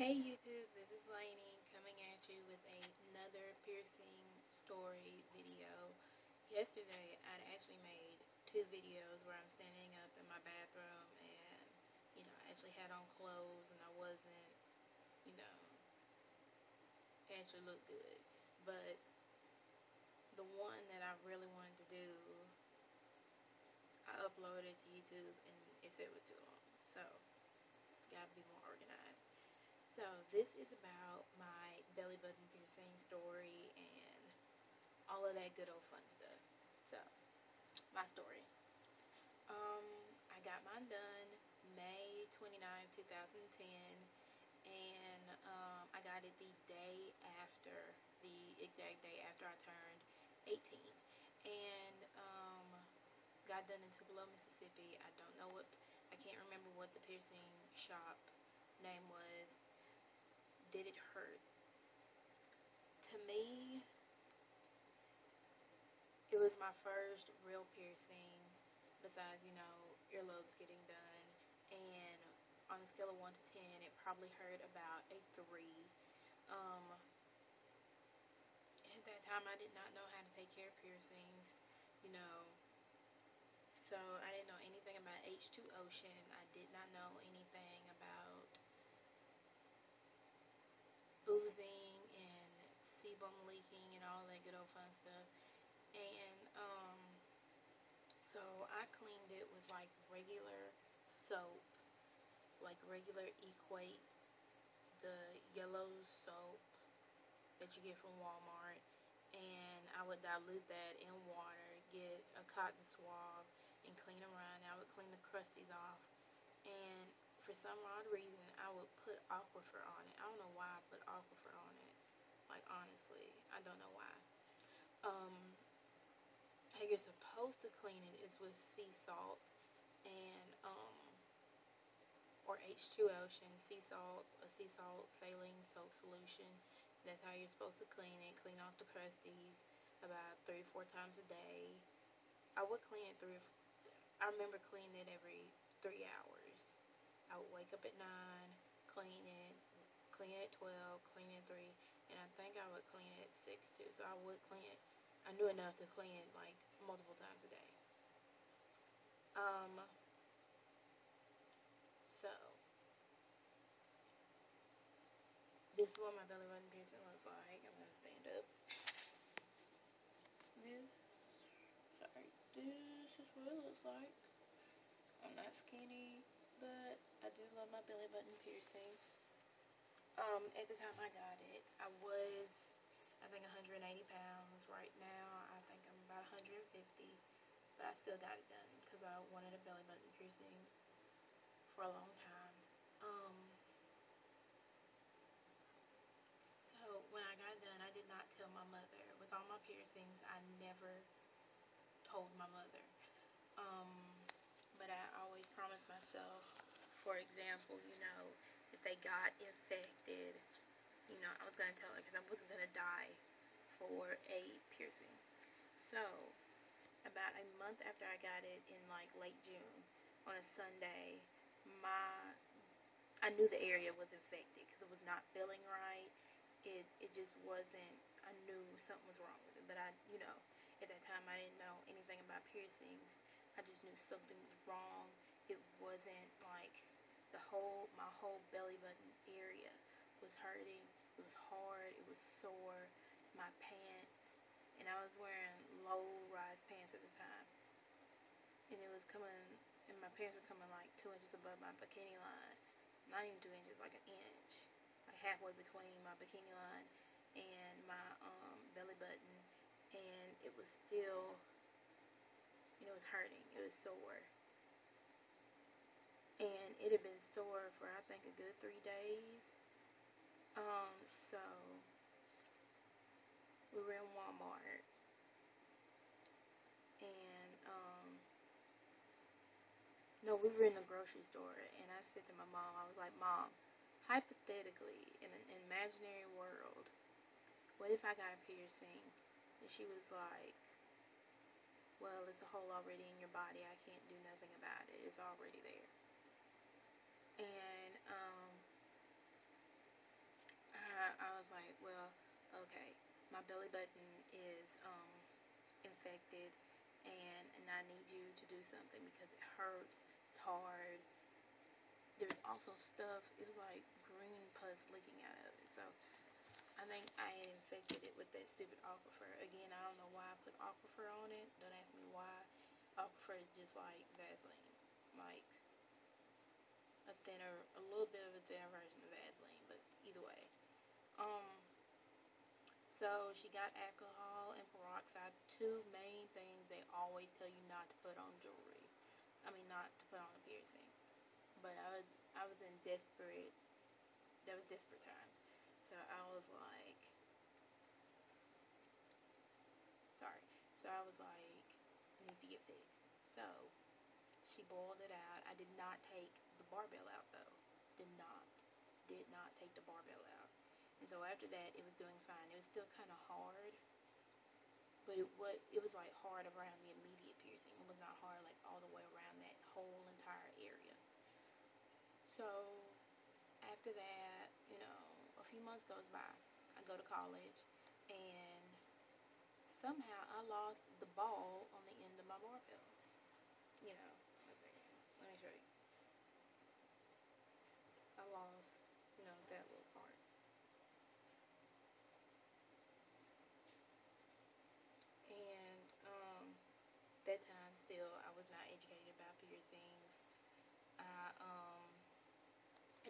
Hey YouTube, this is Lainey coming at you with another piercing story video. Yesterday I'd actually made two videos where I'm standing up in my bathroom and I actually had on clothes and I wasn't, you know, actually looked good. But the one that I really wanted to do, I uploaded to YouTube and it said it was too long. So, gotta be more organized. So this is about my belly button piercing story and all of that good old fun stuff. So, my story. I got mine done May 29th, 2010, and I got it the exact day after I turned 18. And got done in Tupelo, Mississippi. I can't remember what the piercing shop name was. Did it hurt? To me, it was my first real piercing besides, earlobes getting done. And on a scale of 1 to 10, it probably hurt about a 3. Um, at that time, I did not know how to take care of piercings, you know. So I didn't know anything about H2Ocean. I did not know anything about oozing and sebum leaking and all that good old fun stuff. And so I cleaned it with like regular soap, like regular Equate, the yellow soap that you get from Walmart, and I would dilute that in water, get a cotton swab, and clean around. I would clean the crusties off, and for some odd reason, I would put Aquifer on it. I don't know why I put Aquifer on it. Like, honestly, I don't know why. How you're supposed to clean it is with sea salt and, or H2Ocean, sea salt, a sea salt saline soap solution. That's how you're supposed to clean it. Clean off the crusties about 3 or 4 times a day. I would clean it I remember cleaning it every 3 hours. I would wake up at 9, clean it at 12, clean it at 3, and I think I would clean it at 6 too. So I would clean it. I knew enough to clean it like multiple times a day. So this is what my belly button piercing looks like. I'm gonna stand up. This is what it looks like. I'm not skinny, but I do love my belly button piercing. At the time I got it, I was, I think, 180 pounds. Right now, I think I'm about 150, but I still got it done because I wanted a belly button piercing for a long time. So when I got done, I did not tell my mother. With all my piercings, I never told my mother. But I always promised myself, for example, if they got infected, I was going to tell her because I wasn't going to die for a piercing. So, about a month after I got it in like late June, on a Sunday, I knew the area was infected because it was not feeling right. It just wasn't. I knew something was wrong with it, but at that time I didn't know anything about piercings. I just knew something was wrong. It wasn't like my whole belly button area was hurting. It was hard. It was sore. My pants, and I was wearing low-rise pants at the time, and and my pants were coming like 2 inches above my bikini line. Not even 2 inches, like an inch, like halfway between my bikini line and my belly button, and it was still, it was hurting. It was sore, and it had been sore for I think a good 3 days. So we were in Walmart, and no, we were in the grocery store, and I said to my mom, I was like, Mom, hypothetically, in an imaginary world, what if I got a piercing? And she was like, well, it's a hole already in your body. I can't do nothing about it. It's already there. And my belly button is infected, and I need you to do something because it hurts. It's hard. There's also stuff. It was like green pus leaking out of it. So I think I infected it with that stupid Aquifer. Again, I don't know why I put Aquifer on it. Don't ask me why. Aquifer is just like Vaseline, like a little bit of a thinner version of Vaseline. But either way, so she got alcohol and peroxide, two main things they always tell you not to put on jewelry. I mean, not to put on a piercing. But I was in desperate. That was desperate times. So I was like, sorry. So I was like, it needs to get fixed. So she boiled it out. I did not take the barbell out though. Did not take the barbell out. And so after that, it was doing fine. It was still kind of hard, but it was like hard around the immediate piercing. It was not hard like all the way around that whole entire area. So after that, a few months goes by. I go to college, and somehow I lost the ball on the end of my barbell. One second. Let me show you. I lost, that little part. And that time still I was not educated about piercings. I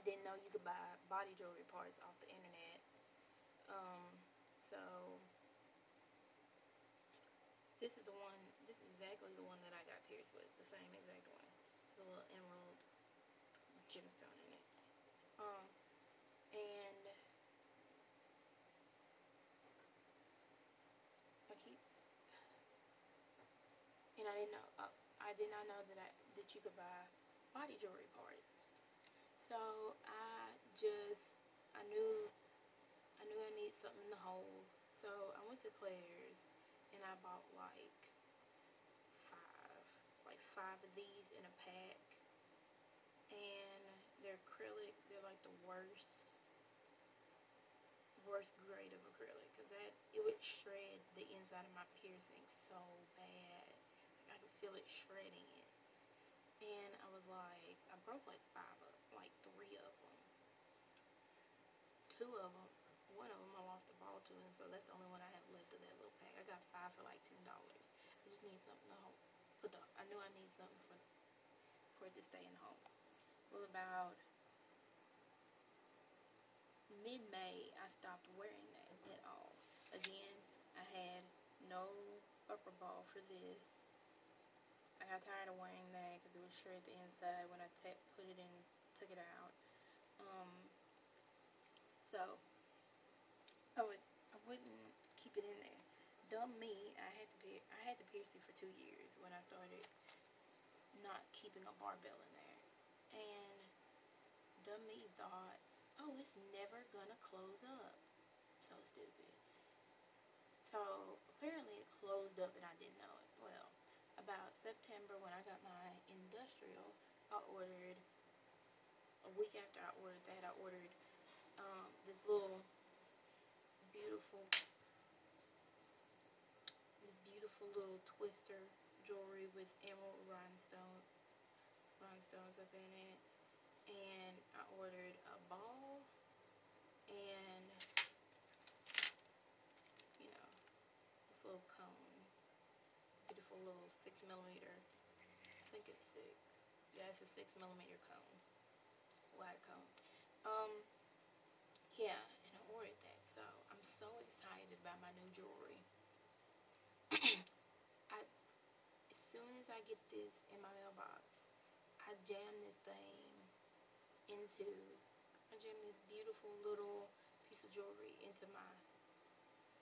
didn't know you could buy body jewelry parts off the internet. So this is exactly the one that I got pierced with, the same exact one. There's a little emerald gemstone in it. And I did not know that you could buy body jewelry parts. So I knew I needed something to hold. So I went to Claire's and I bought like five of these in a pack. And they're acrylic. They're like the worst grade of acrylic, because it would shred the inside of my piercing so bad. I could feel it shredding it. And I was like, I broke like three of them. Two of them, one of them I lost the ball to, and so that's the only one I have left of that little pack. I got 5 for like $10. I just need something to hold. I knew I needed something for it to stay in home. Well, about mid-May, I stopped wearing that at all. Again, I had no upper ball for this. I got tired of wearing that because it would shred the inside when I put it in, took it out. So I wouldn't keep it in there. Dumb me, I had to pierce it for 2 years when I started not keeping a barbell in there. And dumb me thought, oh, it's never gonna close up. So stupid. So apparently it closed up and I didn't know it. Well, about September when I got my industrial, I ordered, a week after I ordered that, I ordered this beautiful little twister jewelry with emerald rhinestones up in it. And I ordered a ball and, this little cone. Beautiful little 6mm. I think it's 6. Yeah, it's a 6mm cone. Wide cone. Yeah, and I ordered that. So I'm so excited about my new jewelry. As soon as I get this in my mailbox, I jam this beautiful little piece of jewelry into my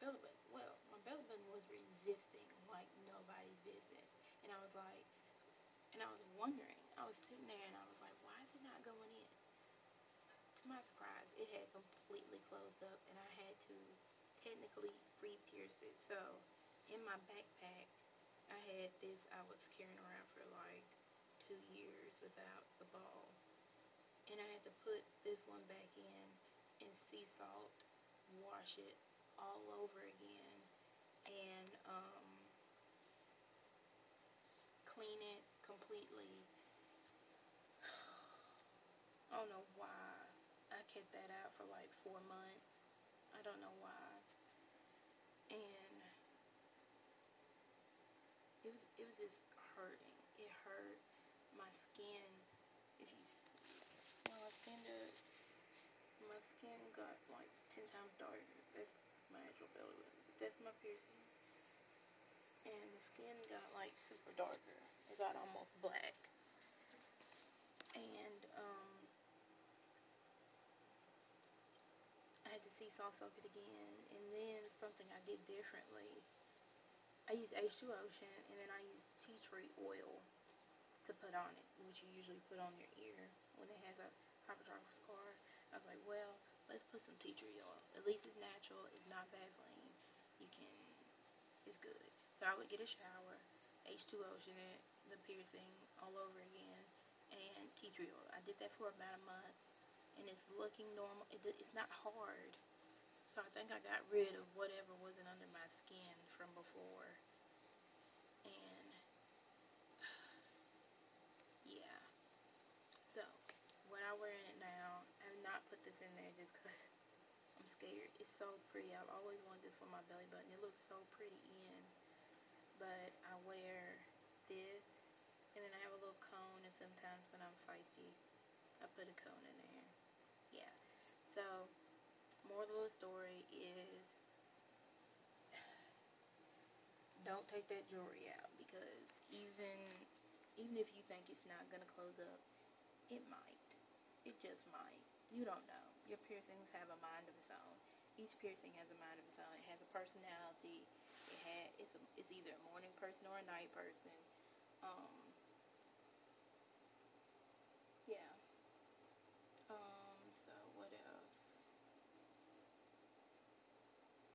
belly button. Well, my belly button was resisting like nobody's business. And I was wondering, I was sitting there and I was like, why is it not going in? To my surprise, it had completely closed up and I had to technically re-pierce it. So, in my backpack, I had this I was carrying around for like 2 years without the ball. And I had to put this one back in sea salt, wash it, all over again and clean it completely. I don't know why I kept that out for like 4 months. I don't know why. And it was just hurting. It hurt my skin. If you, well, my skin got like 10 times darker. That's my actual belly button. That's my piercing. And the skin got like super darker. It got almost black. And I had to sea salt soak it again. And then something I did differently. I use H2 Ocean, and then I use tea tree oil to put on it, which you usually put on your ear when it has a hypertrophic scar. I was like, well, let's put some tea tree oil. At least it's natural. It's not Vaseline. It's good. So I would get a shower, H2 Ocean it, the piercing all over again, and tea tree oil. I did that for about a month, and it's looking normal. It's not hard. So I think I got rid of whatever wasn't under my skin from before. And yeah. So what I wear in it now, I have not put this in there just because I'm scared. It's so pretty. I've always wanted this for my belly button. It looks so pretty in. But I wear this, and then I have a little cone, and sometimes when I'm feisty, I put a cone in there. Yeah. So, moral of the story is, don't take that jewelry out, because even if you think it's not gonna close up, it might. It just might. You don't know. Your piercings have a mind of its own. Each piercing has a mind of its own. It has a personality. It's either a morning person or a night person.